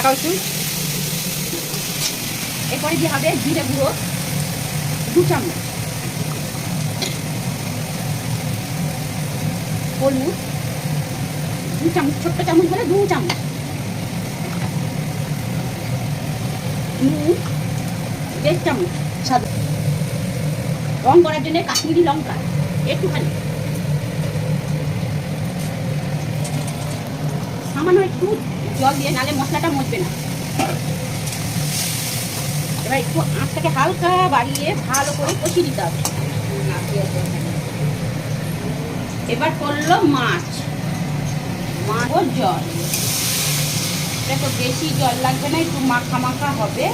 দেখাও একটু। এরপরে দিয়ে হবে জিরে গুঁড়ো 2 চামচ, হলুদ 2 চামচ, ছোট্ট চামচ বলে 2 চামচ, নুন 1.5 চামচ, সাদা রং করার জন্য কাশ্মীরি লঙ্কা একটুখানি, সামান্য একটু জল দিয়ে, নালে মশলাটা মজবে না। এবার একটু আঁচটাকে হালকা বাড়িয়ে ভালো করে কষিয়ে দিতে হবে। এবার করলো মাছ ও জল, এটা তো বেশি জল লাগবে না, একটু মাখা মাখা হবে।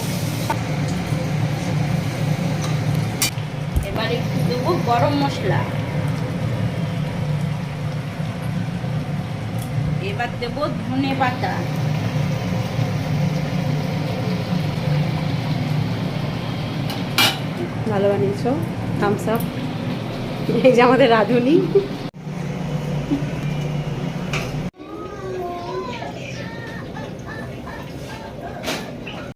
এবার একটু দেবো গরম মশলা, এবার দেবো ধনে পাতা, ভালো বানিয়েছো, থামস আপ। এই যে আমাদের রাঁধুনি।